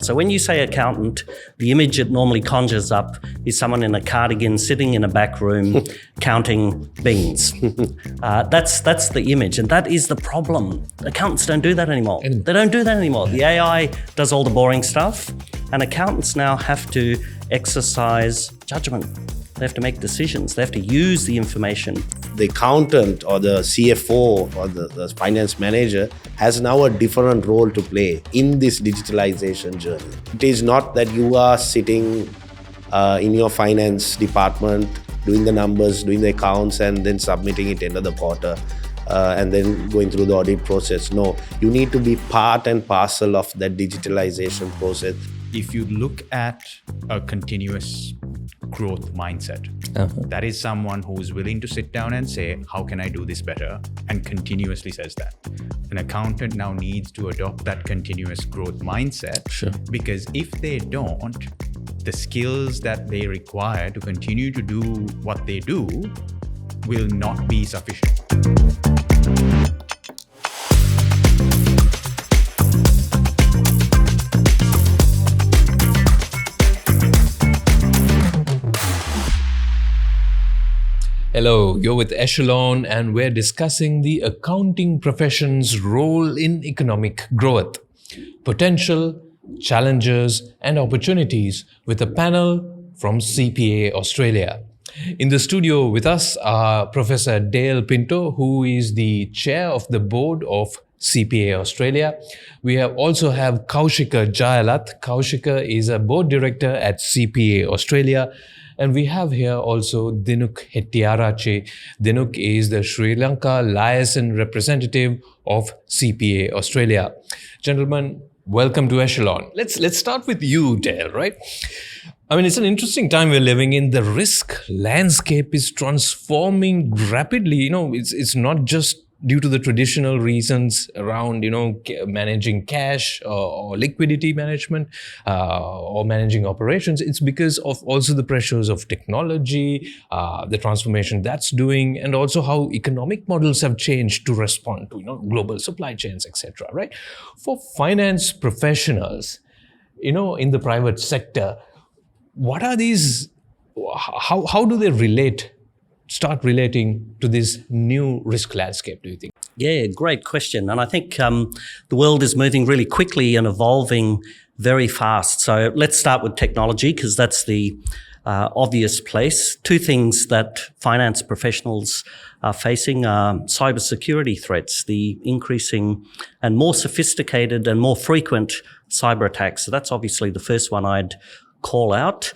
So when you say accountant, the image it normally conjures up is someone in a cardigan sitting in a back room counting beans. That's the image, and that is the problem. Accountants don't do that anymore. They don't do that anymore. The AI does all the boring stuff, and accountants now have to exercise judgment. They have to make decisions. They have to use the information. The accountant or the CFO or the finance manager has now a different role to play in this digitalization journey. It is not that you are sitting in your finance department doing the numbers, doing the accounts, and then submitting it end of the quarter and then going through the audit process. No, you need to be part and parcel of that digitalization process. If you look at a continuous growth mindset, that is someone who's willing to sit down and say, how can I do this better? And continuously says that. An accountant now needs to adopt that continuous growth mindset. Sure. Because if they don't, the skills that they require to continue to do what they do will not be sufficient. Hello, you're with Echelon and we're discussing the accounting profession's role in economic growth, potential, challenges and opportunities with a panel from CPA Australia. In the studio with us are Professor Dale Pinto, who is the chair of the board of CPA Australia. We also have Kaushika Jayalath. Kaushika is a board director at CPA Australia. And we have here also Dinuk Hettiarachchi. Dinuk is the Sri Lanka Liaison Representative of CPA Australia. Gentlemen, welcome to Echelon. Let's start with you, Dale, right? I mean, it's an interesting time we're living in. The risk landscape is transforming rapidly. You know, it's not just due to the traditional reasons around, managing cash or liquidity management or managing operations. It's because of also the pressures of technology, the transformation that's doing, and also how economic models have changed to respond to, global supply chains, etc. Right? For finance professionals, in the private sector, what are these? How do they start relating to this new risk landscape, do you think? Yeah, great question. And I think the world is moving really quickly and evolving very fast. So let's start with technology, because that's the obvious place. Two things that finance professionals are facing are cybersecurity threats, the increasing and more sophisticated and more frequent cyber attacks. So that's obviously the first one I'd call out.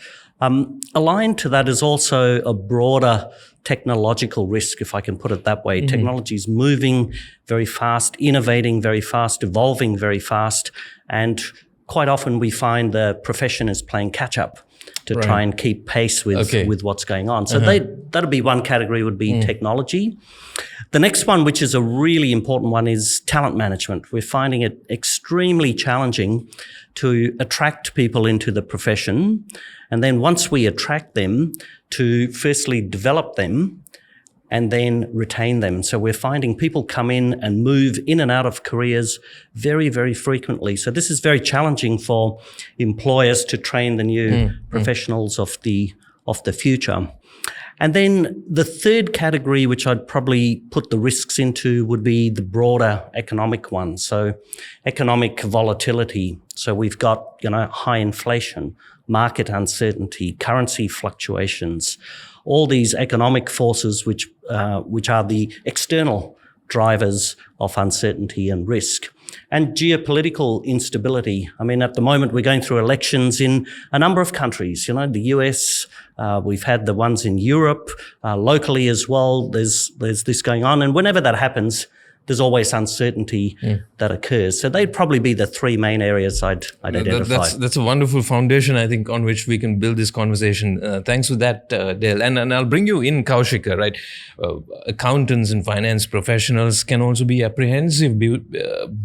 Aligned to that is also a broader technological risk, if I can put it that way. Mm-hmm. Technology is moving very fast, innovating very fast, evolving very fast, and quite often we find the profession is playing catch up to try and keep pace with what's going on. So that'll be one category, would be technology. The next one, which is a really important one, is talent management. We're finding it extremely challenging to attract people into the profession. And then once we attract them, to firstly develop them and then retain them. So we're finding people come in and move in and out of careers very, very frequently. So this is very challenging for employers to train the new professionals of the future. And then the third category, which I'd probably put the risks into, would be the broader economic one. So economic volatility. So we've got, high inflation, market uncertainty, currency fluctuations, all these economic forces which are the external drivers of uncertainty and risk. And geopolitical instability. I mean, at the moment, we're going through elections in a number of countries. The US, we've had the ones in Europe, locally as well. There's this going on. And whenever that happens, there's always uncertainty that occurs. So they'd probably be the three main areas I'd identify. That's a wonderful foundation, I think, on which we can build this conversation. Thanks for that, Dale. And I'll bring you in, Kaushika, right? Accountants and finance professionals can also be apprehensive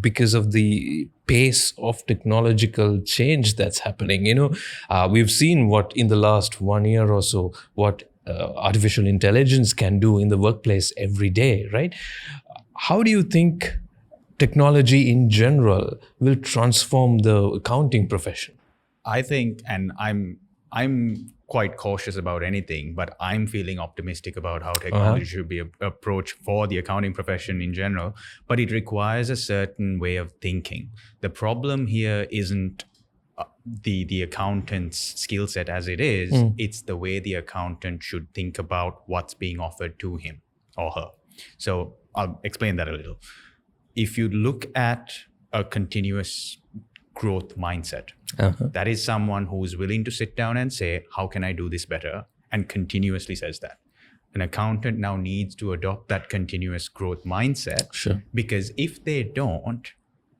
because of the pace of technological change that's happening. We've seen what in the last 1 year or so, what artificial intelligence can do in the workplace every day, right? How do you think technology in general will transform the accounting profession? I think, and I'm quite cautious about anything, but I'm feeling optimistic about how technology should be approached for the accounting profession in general. But it requires a certain way of thinking. The problem here isn't the accountant's skill set as it is, it's the way the accountant should think about what's being offered to him or her. So I'll explain that a little. If you look at a continuous growth mindset, that is someone who's willing to sit down and say, how can I do this better? And continuously says that. An accountant now needs to adopt that continuous growth mindset. Sure. Because if they don't,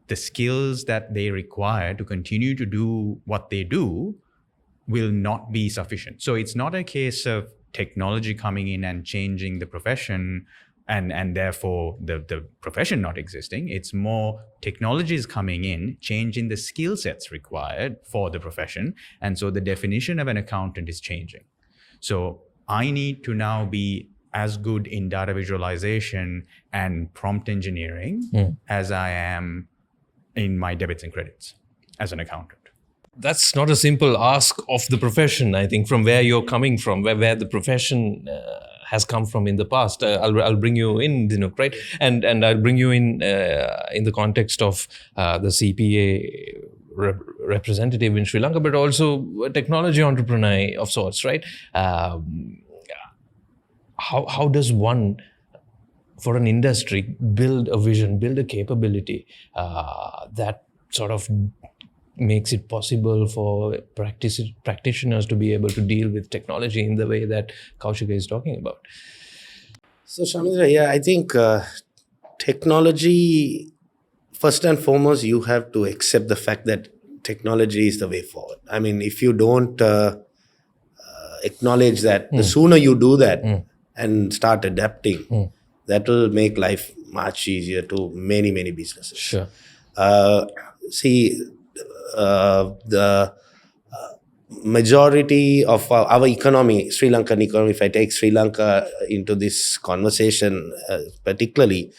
the skills that they require to continue to do what they do will not be sufficient. So it's not a case of technology coming in and changing the profession and therefore the profession not existing. It's more technology is coming in, changing the skill sets required for the profession. And so the definition of an accountant is changing. So I need to now be as good in data visualization and prompt engineering as I am in my debits and credits as an accountant. That's not a simple ask of the profession, I think, from where you're coming from, where the profession has come from in the past. I'll bring you in, Dinuk, right? And I'll bring you in the context of the CPA representative in Sri Lanka, but also a technology entrepreneur of sorts, right? How does one, for an industry, build a vision, build a capability that sort of makes it possible for practitioners to be able to deal with technology in the way that Kaushika is talking about? So, Shamindra, I think technology, first and foremost, you have to accept the fact that technology is the way forward. I mean, if you don't acknowledge that, the sooner you do that and start adapting, that will make life much easier to many, many businesses. Sure. The majority of our economy, Sri Lankan economy, if I take Sri Lanka into this conversation particularly,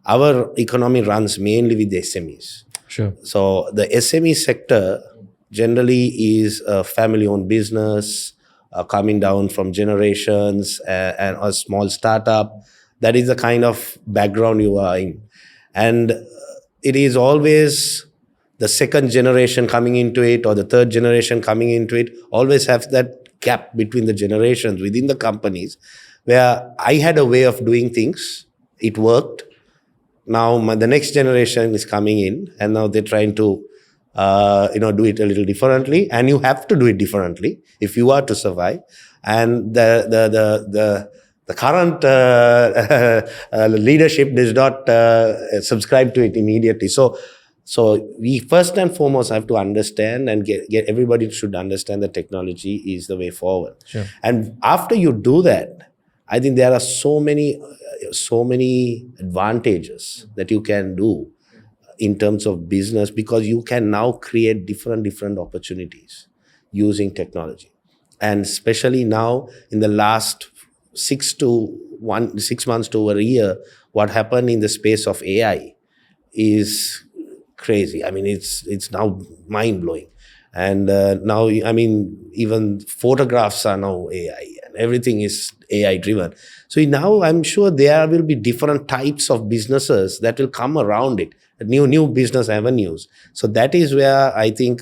our economy runs mainly with the SMEs. Sure. So the SME sector generally is a family-owned business coming down from generations and a small startup. That is the kind of background you are in. And it is always the second generation coming into it or the third generation coming into it, always have that gap between the generations within the companies where I had a way of doing things, it worked. Now the next generation is coming in and now they're trying to do it a little differently, and you have to do it differently if you are to survive. And the current leadership does not subscribe to it immediately. So we first and foremost have to understand and get everybody should understand that technology is the way forward. Sure. And after you do that, I think there are so many advantages that you can do in terms of business, because you can now create different opportunities using technology. And especially now in the last 6 months to a year, what happened in the space of AI is crazy. I mean, it's now mind-blowing. And now, I mean, even photographs are now AI and everything is AI-driven. So now I'm sure there will be different types of businesses that will come around it, new business avenues. So that is where I think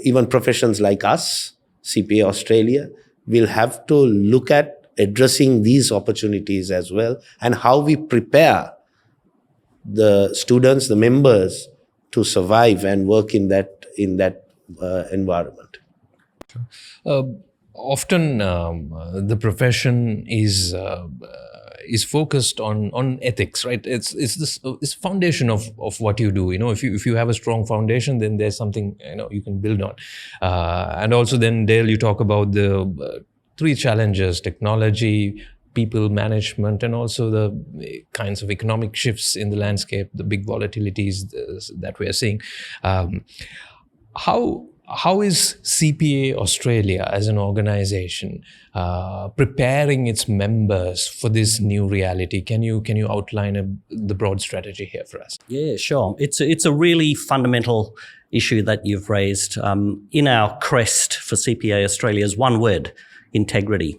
even professions like us, CPA Australia, will have to look at addressing these opportunities as well, and how we prepare the students, the members, to survive and work in that environment. Often the profession is focused on ethics, right? It's foundation of what you do. If you have a strong foundation, then there's something you can build on. And also then, Dale, you talk about the 3 challenges: technology, people management, and also the kinds of economic shifts in the landscape, the big volatilities that we are seeing. How How is CPA Australia as an organization preparing its members for this new reality? Can you outline the broad strategy here for us? Yeah, sure. It's a really fundamental issue that you've raised. In our crest for CPA Australia is one word: integrity.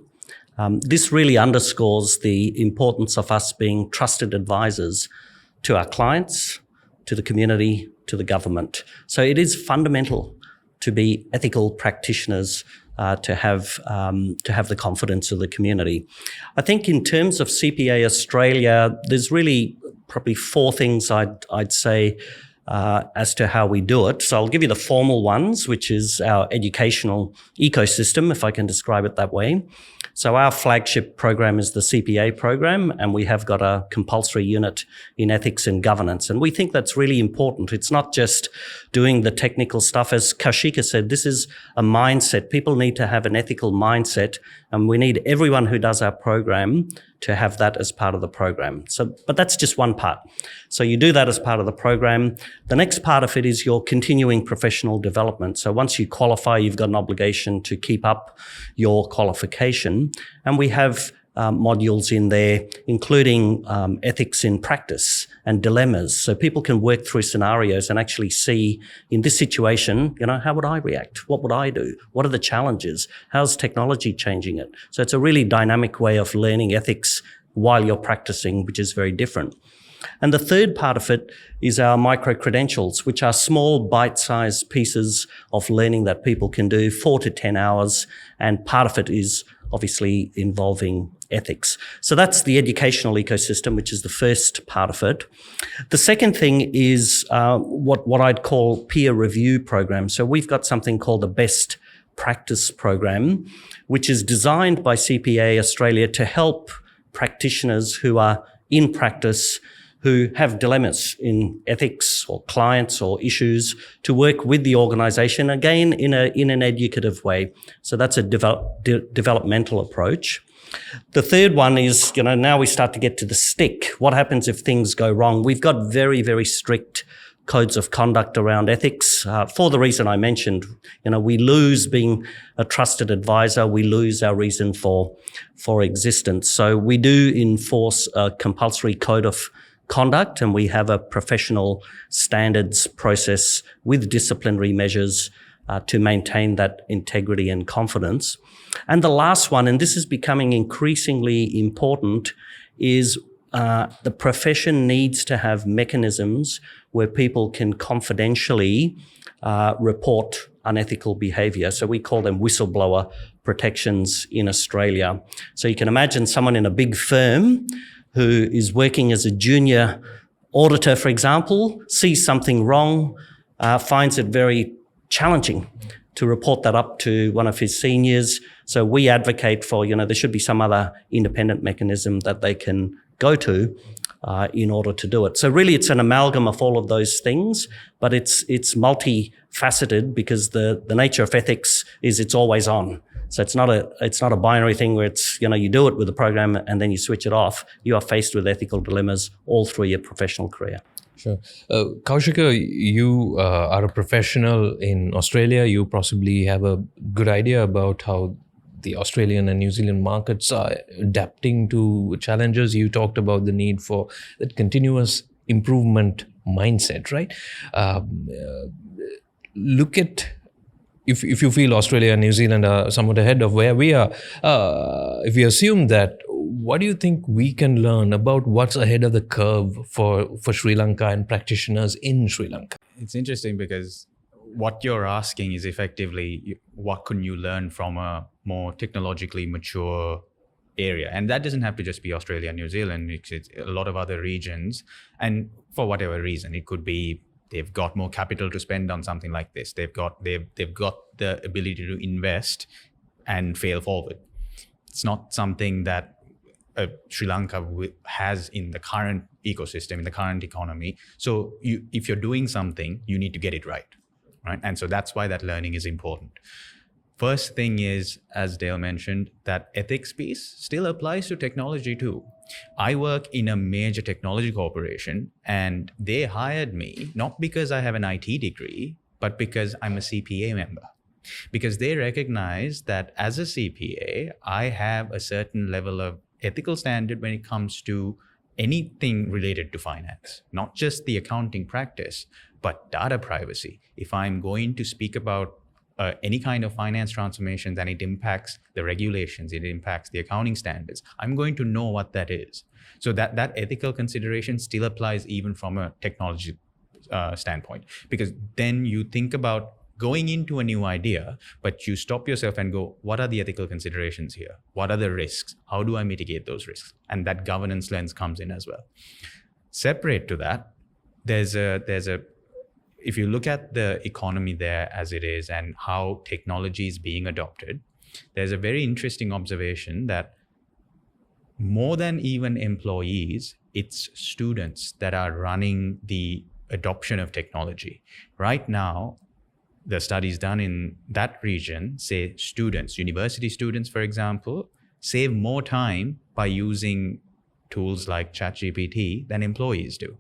This really underscores the importance of us being trusted advisors to our clients, to the community, to the government. So it is fundamental to be ethical practitioners, to have the confidence of the community. I think in terms of CPA Australia, there's really probably four things I'd say as to how we do it. So I'll give you the formal ones, which is our educational ecosystem, if I can describe it that way. So our flagship program is the CPA program, and we have got a compulsory unit in ethics and governance. And we think that's really important. It's not just doing the technical stuff. As Kaushika said, this is a mindset. People need to have an ethical mindset, and we need everyone who does our program to have that as part of the program. But that's just one part. So you do that as part of the program. The next part of it is your continuing professional development. So once you qualify, you've got an obligation to keep up your qualification. And we have modules in there, including ethics in practice and dilemmas. So people can work through scenarios and actually see, in this situation, how would I react? What would I do? What are the challenges? How's technology changing it? So it's a really dynamic way of learning ethics while you're practicing, which is very different. And the third part of it is our micro-credentials, which are small bite-sized pieces of learning that people can do, 4 to 10 hours. And part of it is obviously involving ethics. So that's the educational ecosystem, which is the first part of it. The second thing is what I'd call peer review programs. So we've got something called the Best Practice Program, which is designed by CPA Australia to help practitioners who are in practice, who have dilemmas in ethics or clients or issues, to work with the organisation, again, in an educative way. So that's a developmental approach. The third one is, now we start to get to the stick. What happens if things go wrong? We've got very, very strict codes of conduct around ethics for the reason I mentioned. We lose being a trusted advisor. We lose our reason for existence. So we do enforce a compulsory code of conduct, and we have a professional standards process with disciplinary measures to maintain that integrity and confidence. And the last one, and this is becoming increasingly important, is the profession needs to have mechanisms where people can confidentially report unethical behaviour. So we call them whistleblower protections in Australia. So you can imagine someone in a big firm who is working as a junior auditor, for example, sees something wrong, finds it very challenging to report that up to one of his seniors. So we advocate for, there should be some other independent mechanism that they can go to in order to do it. So really it's an amalgam of all of those things, but it's multifaceted because the nature of ethics is it's always on. So it's not a binary thing where it's, you do it with the program and then you switch it off. You are faced with ethical dilemmas all through your professional career. Sure. Kaushika, you are a professional in Australia. You possibly have a good idea about how the Australian and New Zealand markets are adapting to challenges. You talked about the need for that continuous improvement mindset, right? Look at, if you feel Australia and New Zealand are somewhat ahead of where we are, if we assume that, what do you think we can learn about what's ahead of the curve for Sri Lanka and practitioners in Sri Lanka? It's interesting because what you're asking is effectively, what can you learn from a more technologically mature area? And that doesn't have to just be Australia and New Zealand. It's a lot of other regions. And for whatever reason, it could be they've got more capital to spend on something like this. They've got the ability to invest and fail forward. It's not something that Sri Lanka has in the current ecosystem, in the current economy. So if you're doing something, you need to get it right? And so that's why that learning is important. First thing is, as Dale mentioned, that ethics piece still applies to technology too. I work in a major technology corporation and they hired me not because I have an IT degree, but because I'm a CPA member. Because they recognize that as a CPA, I have a certain level of ethical standard when it comes to anything related to finance, not just the accounting practice, but data privacy. If I'm going to speak about any kind of finance transformations and it impacts the regulations, it impacts the accounting standards, I'm going to know what that is. So that ethical consideration still applies even from a technology standpoint, because then you think about going into a new idea, but you stop yourself and go, what are the ethical considerations here? What are the risks? How do I mitigate those risks? And that governance lens comes in as well. Separate to that, there's a if you look at the economy there as it is and how technology is being adopted, there's a very interesting observation that more than even employees, it's students that are running the adoption of technology. Right now, the studies done in that region say students, university students, for example, save more time by using tools like ChatGPT than employees do.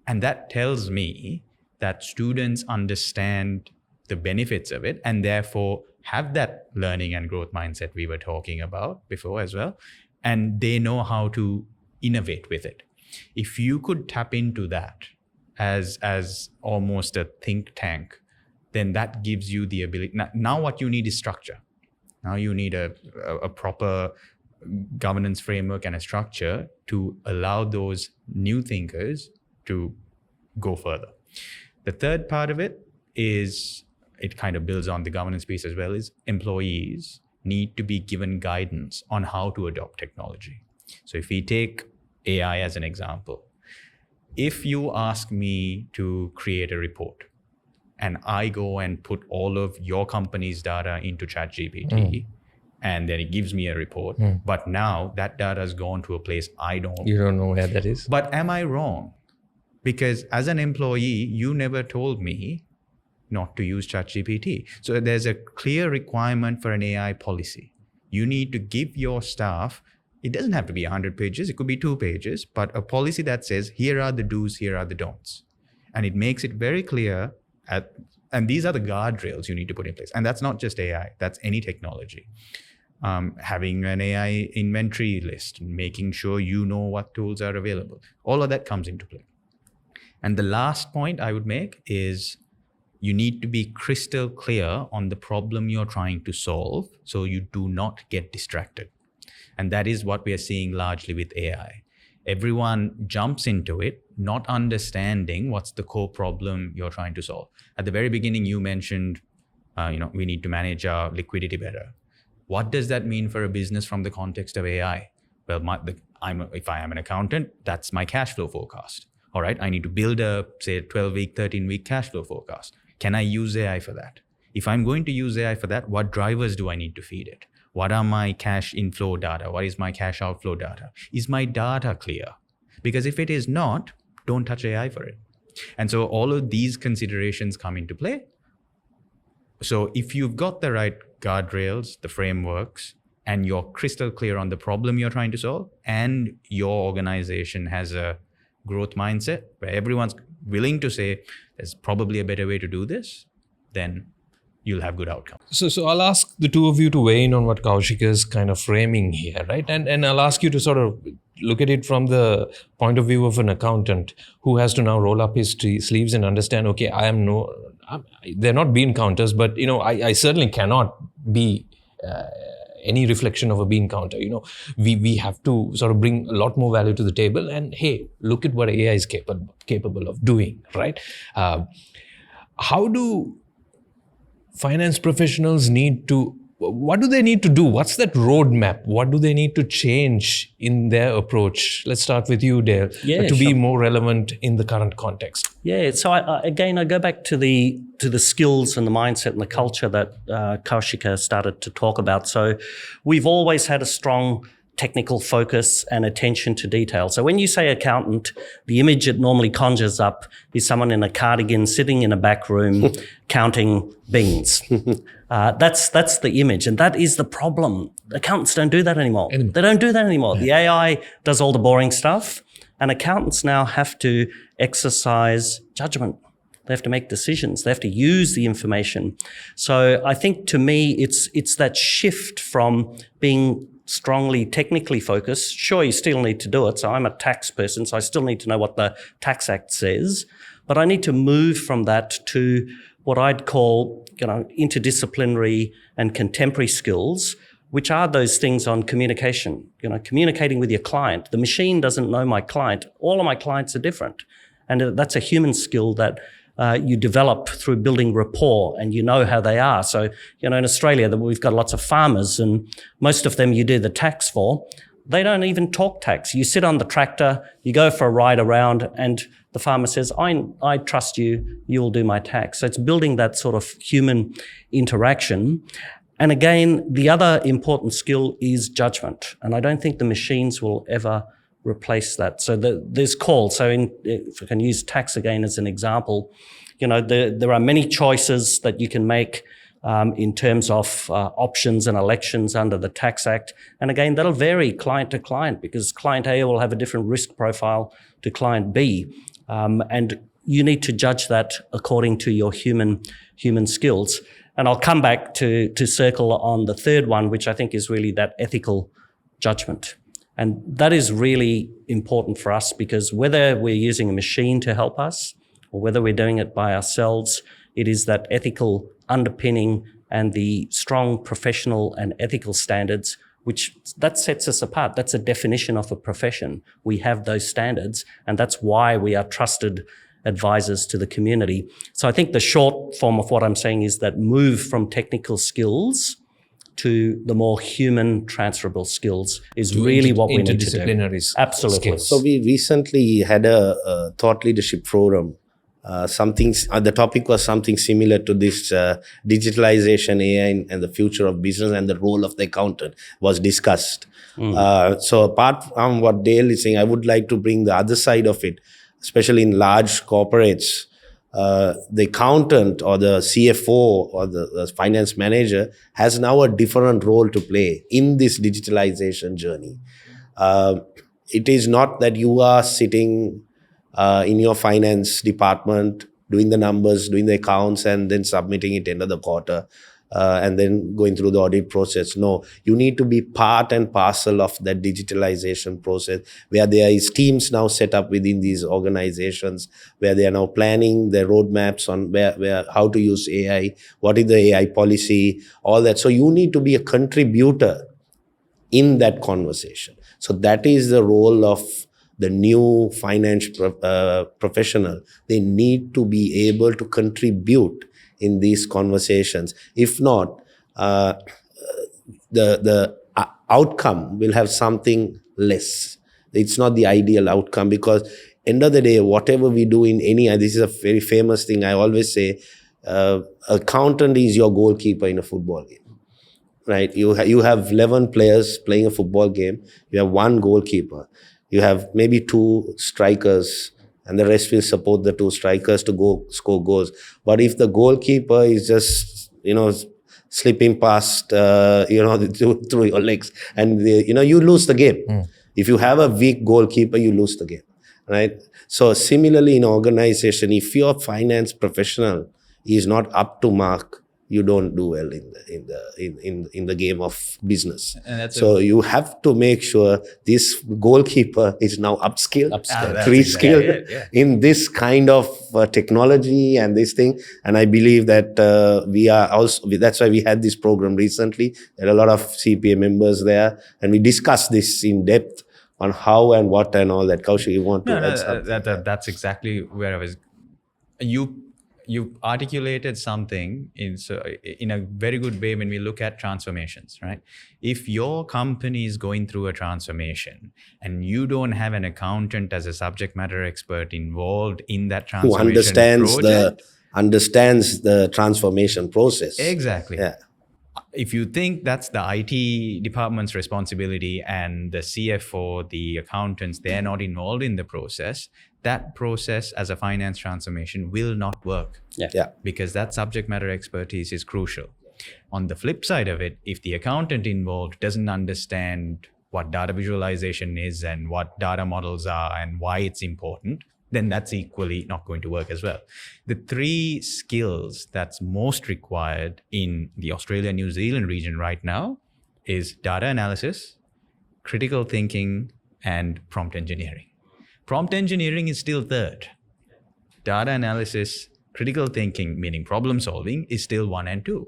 And that tells me that students understand the benefits of it and therefore have that learning and growth mindset we were talking about before as well. And they know how to innovate with it. If you could tap into that as almost a think tank, then that gives you the ability. Now what you need is structure. Now you need a proper governance framework and a structure to allow those new thinkers to go further. The third part of it is, it kind of builds on the governance piece as well, is employees need to be given guidance on how to adopt technology. So if we take AI as an example, if you ask me to create a report and I go and put all of your company's data into ChatGPT, and then it gives me a report, but now that data has gone to a place you don't know where that is. But am I wrong? Because as an employee, you never told me not to use ChatGPT. So there's a clear requirement for an AI policy. You need to give your staff, it doesn't have to be 100 pages, it could be 2 pages, but a policy that says, here are the do's, here are the don'ts. And it makes it very clear, and these are the guardrails you need to put in place. And that's not just AI, that's any technology. Having an AI inventory list, making sure you know what tools are available. All of that comes into play. And the last point I would make is you need to be crystal clear on the problem you're trying to solve so you do not get distracted. And that is what we are seeing largely with AI. Everyone jumps into it, not understanding what's the core problem you're trying to solve. At the very beginning, you mentioned, we need to manage our liquidity better. What does that mean for a business from the context of AI? Well, if I am an accountant, that's my cash flow forecast. All right, I need to build a, say, 12-week, 13-week cash flow forecast. Can I use AI for that? If I'm going to use AI for that, what drivers do I need to feed it? What are my cash inflow data? What is my cash outflow data? Is my data clear? Because if it is not, don't touch AI for it. And so all of these considerations come into play. So if you've got the right guardrails, the frameworks, and you're crystal clear on the problem you're trying to solve, and your organization has a growth mindset where everyone's willing to say there's probably a better way to do this, then you'll have good outcomes. So I'll ask the two of you to weigh in on what Kaushika is kind of framing here, right? And I'll ask you to sort of look at it from the point of view of an accountant who has to now roll up his sleeves and understand, okay, they're not bean counters, but I certainly cannot be any reflection of a bean counter. We have to sort of bring a lot more value to the table. And hey, look at what AI is capable of doing, right? How do finance professionals what do they need to do? What's that roadmap? What do they need to change in their approach? Let's start with you, Dale, to be more relevant in the current context. Yeah, so I go back to the skills and the mindset and the culture that Kaushika started to talk about. So we've always had a strong technical focus and attention to detail. So when you say accountant, the image it normally conjures up is someone in a cardigan sitting in a back room counting beans. That's the image, and that is the problem. Accountants don't do that anymore. They don't do that anymore. Yeah. The AI does all the boring stuff, and accountants now have to exercise judgment. They have to make decisions. They have to use the information. So I think to me, it's that shift from being strongly technically focused. Sure, you still need to do it. So I'm a tax person, so I still need to know what the Tax Act says. But I need to move from that to what I'd call, interdisciplinary and contemporary skills, which are those things on communication, communicating with your client. The machine doesn't know my client. All of my clients are different. And that's a human skill that you develop through building rapport, and you know how they are. So, in Australia, we've got lots of farmers, and most of them you do the tax for. They don't even talk tax. You sit on the tractor, you go for a ride around, and the farmer says, I trust you, you'll do my tax. So it's building that sort of human interaction. And again, the other important skill is judgment. And I don't think the machines will ever replace that. So there's calls. So if I can use tax again as an example, there are many choices that you can make in terms of options and elections under the Tax Act. And again, that'll vary client to client, because client A will have a different risk profile to client B. And you need to judge that according to your human skills. And I'll come back to circle on the third one, which I think is really that ethical judgment. And that is really important for us, because whether we're using a machine to help us or whether we're doing it by ourselves, it is that ethical underpinning and the strong professional and ethical standards, that sets us apart. That's a definition of a profession. We have those standards, and that's why we are trusted advisors to the community. So I think the short form of what I'm saying is that move from technical skills to the more human transferable skills is really what we need to do. Interdisciplinary Absolutely. skills. So we recently had a thought leadership forum. The topic was something similar to this digitalization, AI, and the future of business and the role of the accountant was discussed. So apart from what Dale is saying, I would like to bring the other side of it, especially in large corporates. The accountant or the CFO or the finance manager has now a different role to play in this digitalization journey. It is not that you are sitting in your finance department doing the numbers, doing the accounts, and then submitting it end of the quarter, and then going through the audit process. No, you need to be part and parcel of that digitalization process, where there is teams now set up within these organizations, where they are now planning their roadmaps on where how to use AI, what is the AI policy, all that. So you need to be a contributor in that conversation. So that is the role of the new finance professional. They need to be able to contribute in these conversations. If not, the outcome will have something less. It's not the ideal outcome, because end of the day, whatever we do in this is a very famous thing. I always say, accountant is your goalkeeper in a football game, right? You have 11 players playing a football game. You have one goalkeeper. You have maybe 2 strikers, and the rest will support the 2 strikers to go score goals. But if the goalkeeper is just, slipping past, through your legs, and you lose the game. If you have a weak goalkeeper, you lose the game, right? So similarly in organization, if your finance professional is not up to mark, you don't do well in the game of business. So you have to make sure this goalkeeper is now upskilled, reskilled in this kind of technology and this thing. And I believe that we are also, that's why we had this program recently. There are a lot of CPA members there, and we discussed this in depth on how and what and all that. Kaushika, you want to add something? That's exactly where I was. You articulated something in a very good way when we look at transformations, right? If your company is going through a transformation and you don't have an accountant as a subject matter expert involved in that transformation who understands the transformation process. Exactly. Yeah. If you think that's the IT department's responsibility and the CFO, the accountants, they're not involved in the process, that process as a finance transformation will not work. Yeah. Because that subject matter expertise is crucial. On the flip side of it, if the accountant involved doesn't understand what data visualization is and what data models are and why it's important, then that's equally not going to work as well. The three skills that's most required in the Australia, New Zealand region right now is data analysis, critical thinking, and prompt engineering. Prompt engineering is still third. Data analysis, critical thinking, meaning problem solving, is still 1 and 2.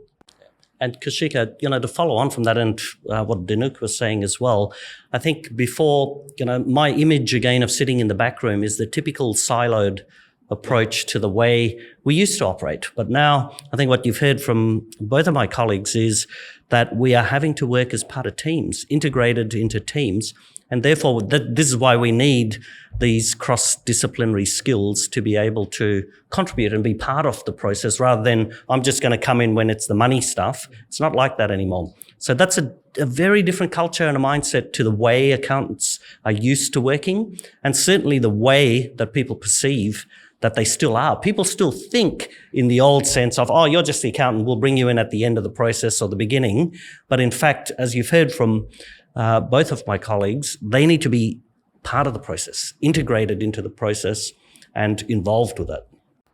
And Kaushika, to follow on from that and what Dinuk was saying as well, I think before, my image again of sitting in the back room is the typical siloed approach to the way we used to operate. But now I think what you've heard from both of my colleagues is that we are having to work as part of teams, integrated into teams. And therefore, this is why we need these cross-disciplinary skills to be able to contribute and be part of the process rather than I'm just going to come in when it's the money stuff. It's not like that anymore. So that's a very different culture and a mindset to the way accountants are used to working, and certainly the way that people perceive that they still are. People still think in the old sense of, oh, you're just the accountant, we'll bring you in at the end of the process or the beginning. But in fact, as you've heard from both of my colleagues, they need to be part of the process, integrated into the process and involved with it.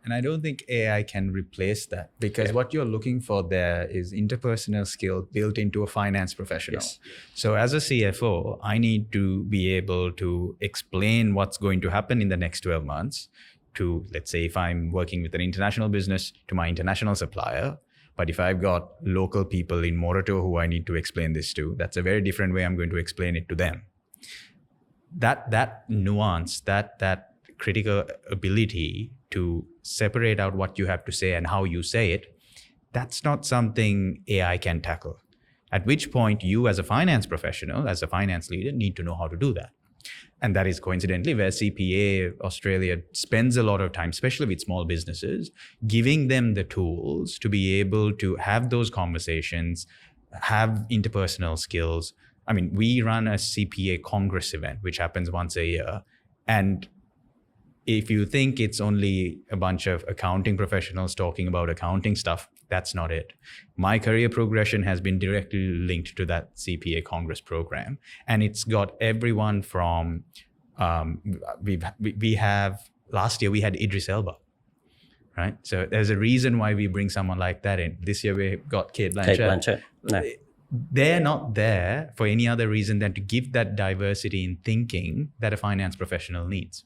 And I don't think AI can replace that, because what you're looking for there is interpersonal skill built into a finance professional. Yes. So as a CFO, I need to be able to explain what's going to happen in the next 12 months to, let's say, if I'm working with an international business, to my international supplier. But if I've got local people in Morato who I need to explain this to, that's a very different way I'm going to explain it to them. That nuance, that critical ability to separate out what you have to say and how you say it, that's not something AI can tackle. At which point you as a finance professional, as a finance leader, need to know how to do that. And that is coincidentally where CPA Australia spends a lot of time, especially with small businesses, giving them the tools to be able to have those conversations, have interpersonal skills. I mean, we run a CPA Congress event, which happens once a year. And if you think it's only a bunch of accounting professionals talking about accounting stuff, that's not it. My career progression has been directly linked to that CPA Congress program. And it's got everyone from, we have, last year we had Idris Elba, right? So there's a reason why we bring someone like that in. This year we got Kate Blanchett. No. They're not there for any other reason than to give that diversity in thinking that a finance professional needs.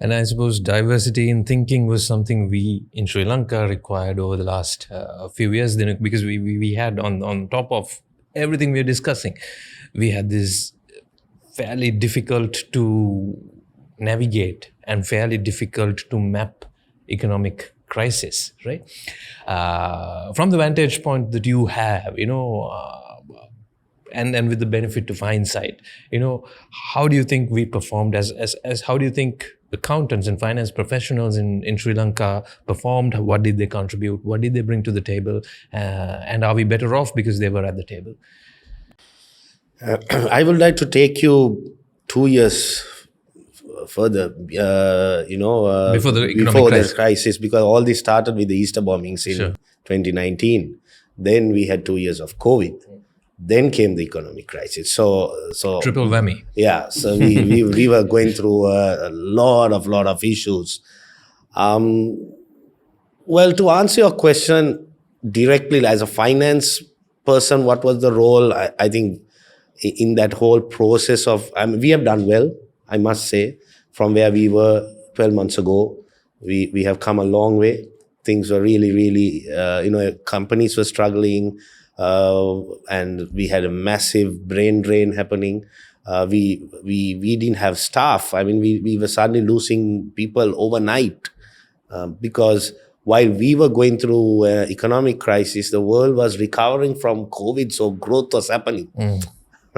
And I suppose diversity in thinking was something we in Sri Lanka required over the last few years, because we had on top of everything we're discussing, we had this fairly difficult to navigate and fairly difficult to map economic crisis, right? From the vantage point that you have, and with the benefit of hindsight, how do you think we performed as how do you think accountants and finance professionals in Sri Lanka performed? What did they contribute? What did they bring to the table? And are we better off because they were at the table? I would like to take you 2 years further, before the economic crisis, because all this started with the Easter bombings in 2019. Then we had 2 years of COVID. Then came the economic crisis. So triple whammy. Yeah. So we were going through a lot of issues. Well, to answer your question directly, as a finance person, what was the role? I think in that whole process of, we have done well, I must say, from where we were 12 months ago. We have come a long way. Things were really, companies were struggling. And we had a massive brain drain happening. We didn't have staff. I mean, we were suddenly losing people overnight because while we were going through economic crisis, the world was recovering from COVID, so growth was happening.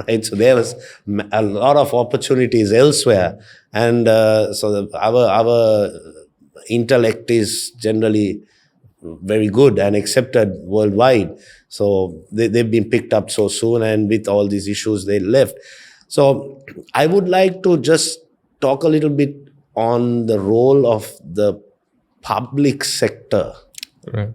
Right, so there was a lot of opportunities elsewhere, and so our intellect is generally very good and accepted worldwide. So they've been picked up so soon, and with all these issues, they left. So I would like to just talk a little bit on the role of the public sector, right.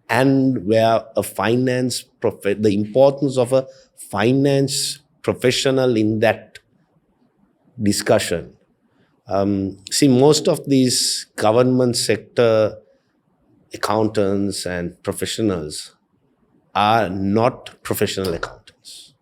And where a finance the importance of a finance professional in that discussion. See, most of these government sector accountants and professionals are not professional accountants,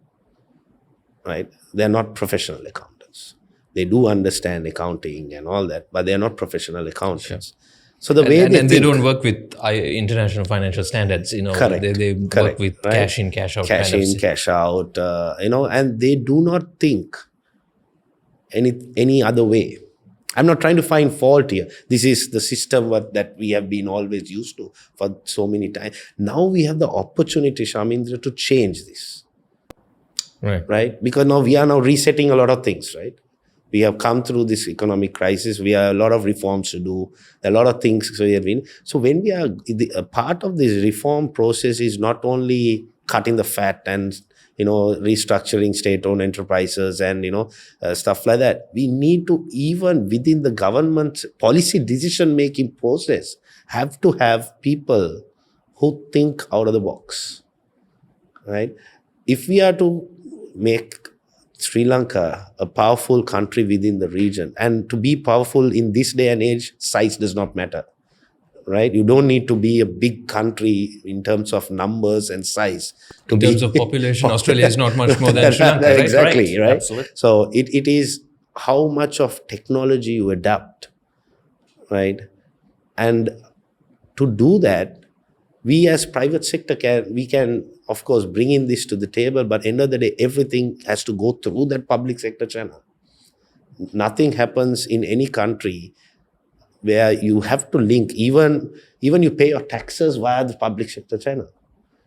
right? They're not professional accountants. They do understand accounting and all that, but they're not professional accountants. Sure. So the way they don't work with international financial standards, correct, they work with right? cash in, cash out. Cash in, cash out, and they do not think any other way. I'm not trying to find fault here. This is the system that we have been always used to for so many times. Now we have the opportunity, Shamindra, to change this. Right? Because now we are resetting a lot of things, right? We have come through this economic crisis. We have a lot of reforms to do. A lot of things we have been. So when we are, a part of this reform process is not only cutting the fat and restructuring state-owned enterprises and, stuff like that. We need to, even within the government policy decision-making process, have to have people who think out of the box, right? If we are to make Sri Lanka a powerful country within the region, and to be powerful in this day and age, size does not matter. Right? You don't need to be a big country in terms of numbers and size. In terms of population, Australia is not much more than Sri Lanka, right? Exactly, right? Absolutely. So it is how much of technology you adapt, right? And to do that, we as private sector can, of course, bring in this to the table, but end of the day, everything has to go through that public sector channel. Nothing happens in any country where you have to link, even you pay your taxes via the public sector channel.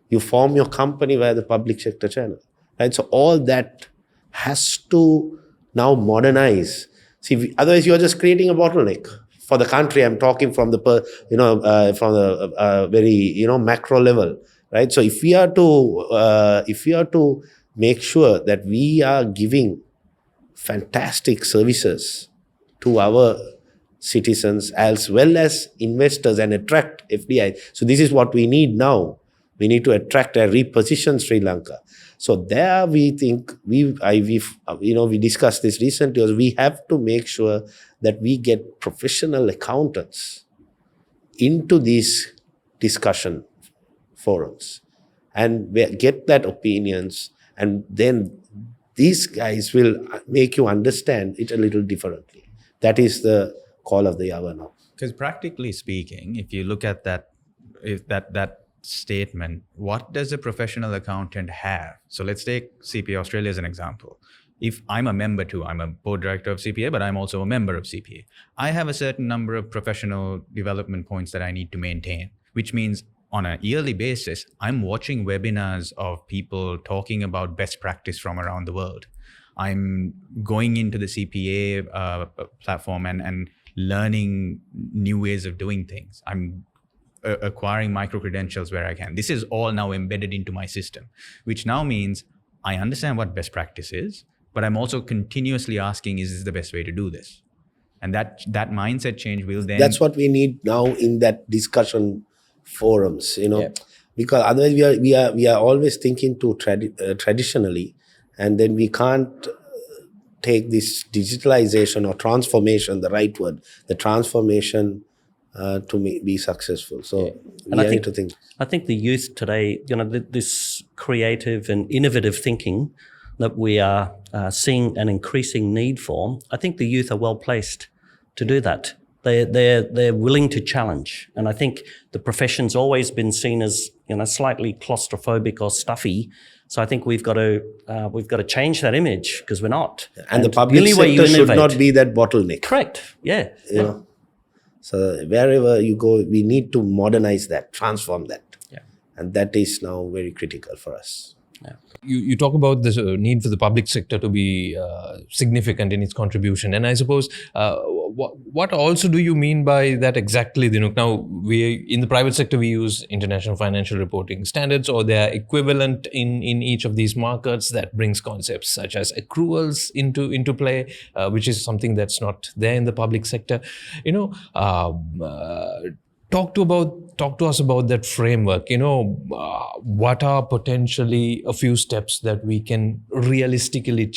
You form your company via the public sector channel. Right? So all that has to now modernize. See, otherwise you're just creating a bottleneck for the country. I'm talking from the very macro level, right? So if we are to make sure that we are giving fantastic services to our citizens as well as investors and attract FDI. So this is what we need now. We need to attract and reposition Sri Lanka. So there we think we discussed this recently, was we have to make sure that we get professional accountants into these discussion forums and get that opinions, and then these guys will make you understand it a little differently. That is the call of the hour now. Because practically speaking, if you look at that statement, what does a professional accountant have? So let's take CPA Australia as an example. If I'm a member too, I'm a board director of CPA, but I'm also a member of CPA. I have a certain number of professional development points that I need to maintain, which means on a yearly basis, I'm watching webinars of people talking about best practice from around the world. I'm going into the CPA platform and learning new ways of doing things. I'm acquiring micro-credentials where I can. This is all now embedded into my system, which now means I understand what best practice is, but I'm also continuously asking, is this the best way to do this? And that mindset change will then... That's what we need now in that discussion forums, because otherwise we are always thinking too traditionally, and then we can't take this digitalization or transformation, the right word, the transformation to be successful. So need to think. I think the youth today, this creative and innovative thinking that we are seeing an increasing need for, I think the youth are well placed to do that. They're willing to challenge, and I think the profession's always been seen as slightly claustrophobic or stuffy. So I think we've got to change that image, because we're not. And the public sector should not be that bottleneck. Correct. Yeah. So wherever you go, we need to modernize that, transform that. Yeah. And that is now very critical for us. Yeah. You talk about this need for the public sector to be significant in its contribution, and I suppose what also do you mean by that exactly, Dinuk? Now, in the private sector we use international financial reporting standards, or they are equivalent in each of these markets. That brings concepts such as accruals into play, which is something that's not there in the public sector. Talk to us about that framework. What are potentially a few steps that we can realistically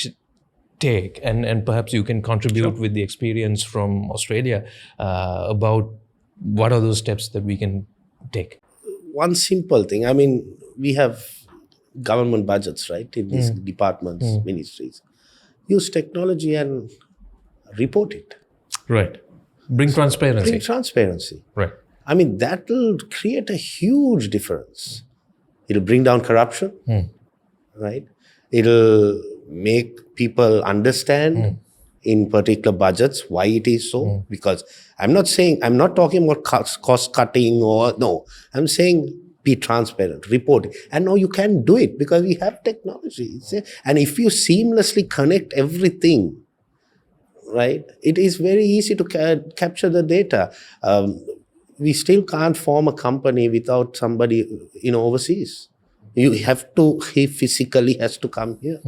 take, and perhaps you can contribute with the experience from Australia about what are those steps that we can take? One simple thing. I mean, we have government budgets, right, in these departments, ministries. Use technology and report it. Right. Bring transparency. Bring transparency. Right. I mean, that will create a huge difference. It'll bring down corruption, right? It'll make people understand in particular budgets why it is so. Because I'm not talking about cost cutting I'm saying be transparent, report it. And now you can do it because we have technology. And if you seamlessly connect everything, right, it is very easy to capture the data. We still can't form a company without somebody, overseas. He physically has to come here,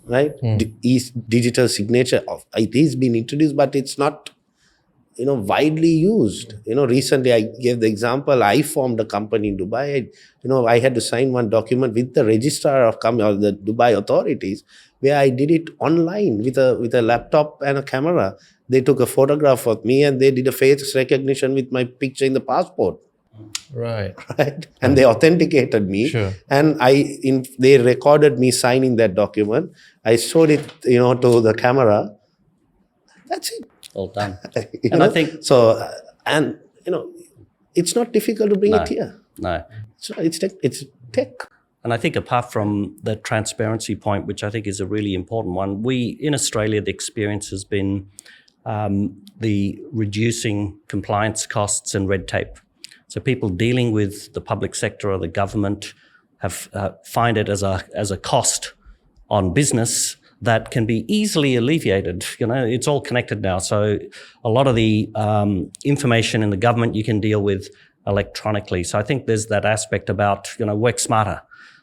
right? Digital signature, it is being introduced, but it's not, widely used. Recently I gave the example, I formed a company in Dubai. I had to sign one document with the registrar of the Dubai authorities, where I did it online with a laptop and a camera. They took a photograph of me and they did a face recognition with my picture in the passport. Right. And they authenticated me. Sure. And they recorded me signing that document. I showed it, to the camera. That's it. All done. And I think so. It's not difficult to bring it here. No. So it's tech. And I think apart from the transparency point, which I think is a really important one, in Australia, the experience has been the reducing compliance costs and red tape. So people dealing with the public sector or the government find it as a cost on business that can be easily alleviated. It's all connected now. So a lot of the information in the government you can deal with electronically. So I think there's that aspect about, work smarter.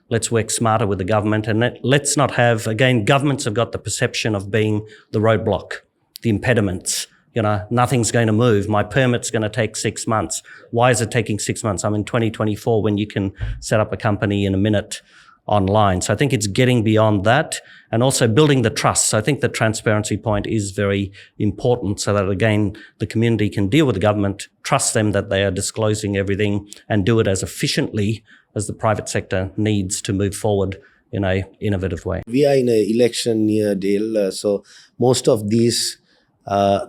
Let's work smarter with the government, and let's not have, again, governments have got the perception of being the roadblock, the impediments. Nothing's going to move. My permit's going to take 6 months. Why is it taking 6 months? I'm in 2024 when you can set up a company in a minute online. So I think it's getting beyond that and also building the trust. So I think the transparency point is very important so that, again, the community can deal with the government, trust them that they are disclosing everything and do it as efficiently as the private sector needs to move forward in an innovative way. We are in an election year, Dale, so most of these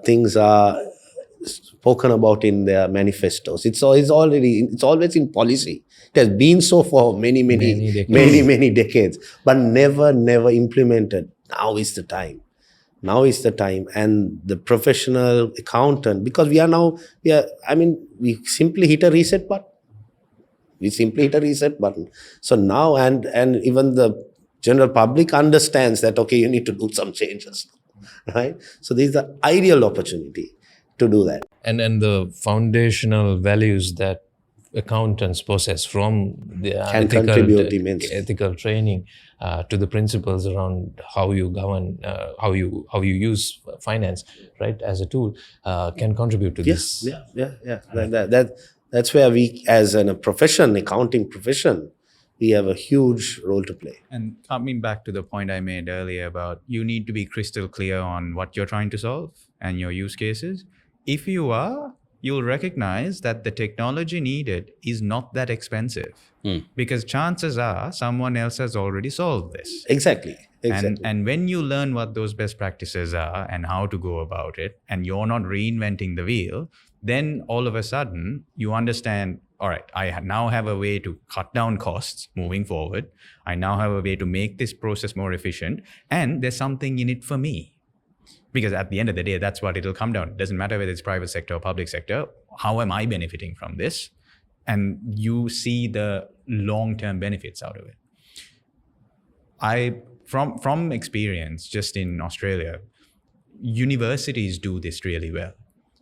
things are spoken about in their manifestos. It's always in policy. It has been so for many decades, but never implemented. Now is the time. And the professional accountant, because we simply hit a reset button. So now, and even the general public understands that, okay, you need to do some changes, right? So this is the ideal opportunity to do that. And the foundational values that accountants possess, from the ethical training to the principles around how you govern, how you use finance, right, as a tool, can contribute to this. Yeah. That's where we, as a accounting profession, we have a huge role to play. And coming back to the point I made earlier about you need to be crystal clear on what you're trying to solve and your use cases. If you are, you'll recognize that the technology needed is not that expensive because chances are someone else has already solved this. Exactly. And when you learn what those best practices are and how to go about it, and you're not reinventing the wheel, then all of a sudden you understand, all right, I now have a way to cut down costs moving forward. I now have a way to make this process more efficient, and there's something in it for me. Because at the end of the day, that's what it'll come down. It doesn't matter whether it's private sector or public sector. How am I benefiting from this? And you see the long-term benefits out of it. From experience, just in Australia, universities do this really well.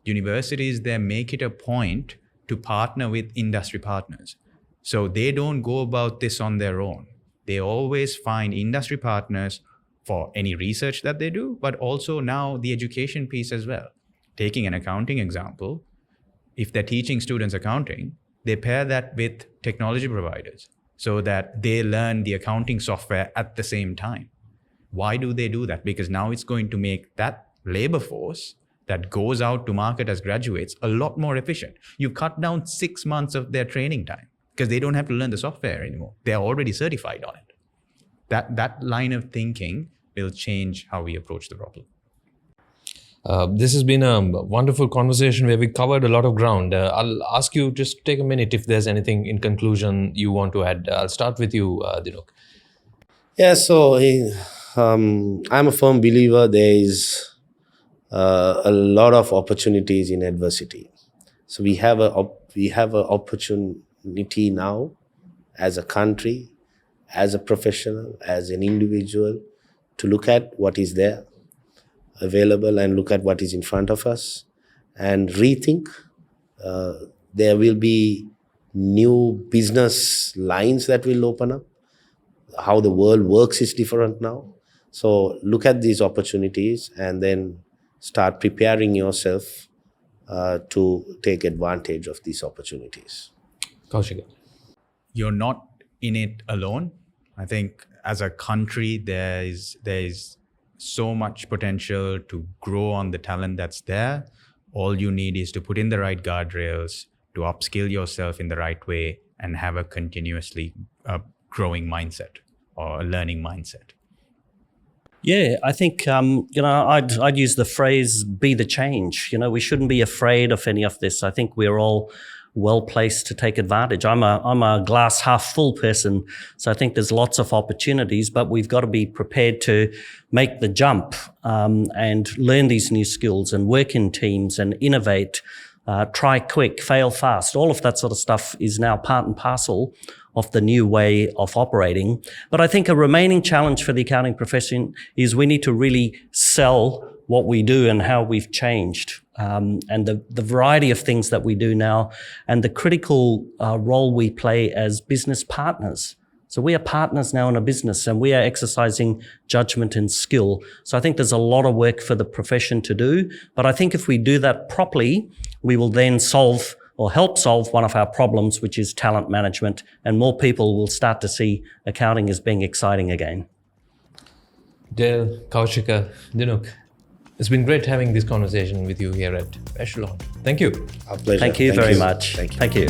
Universities, they make it a point to partner with industry partners. So they don't go about this on their own. They always find industry partners for any research that they do, but also now the education piece as well. Taking an accounting example, if they're teaching students accounting, they pair that with technology providers so that they learn the accounting software at the same time. Why do they do that? Because now it's going to make that labor force that goes out to market as graduates a lot more efficient. You cut down 6 months of their training time because they don't have to learn the software anymore. They're already certified on it. That line of thinking will change how we approach the problem. This has been a wonderful conversation where we covered a lot of ground. I'll ask you just to take a minute if there's anything in conclusion you want to add. I'll start with you, Dinuk. Yeah, so I'm a firm believer there is a lot of opportunities in adversity. So we have an opportunity now as a country, as a professional, as an individual, to look at what is there available and look at what is in front of us and rethink. There will be new business lines that will open up. How the world works is different now. So look at these opportunities and then start preparing yourself to take advantage of these opportunities. Kaushika. You're not in it alone. I think as a country, there is so much potential to grow on the talent that's there. All you need is to put in the right guardrails, to upskill yourself in the right way, and have a continuously growing mindset or a learning mindset. Yeah, I think, I'd use the phrase, be the change. We shouldn't be afraid of any of this. I think we're all well placed to take advantage. I'm a glass half full person, so I think there's lots of opportunities, but we've got to be prepared to make the jump and learn these new skills and work in teams and innovate, try quick, fail fast. All of that sort of stuff is now part and parcel of the new way of operating. But I think a remaining challenge for the accounting profession is we need to really sell what we do and how we've changed, and the variety of things that we do now, and the critical role we play as business partners. So we are partners now in a business, and we are exercising judgment and skill. So I think there's a lot of work for the profession to do. But I think if we do that properly, we will then solve or help solve one of our problems, which is talent management, and more people will start to see accounting as being exciting again. Dale, Kaushika, Dinuk, it's been great having this conversation with you here at Echelon. Thank you. Our pleasure. Thank you very much. Thank you. Thank you.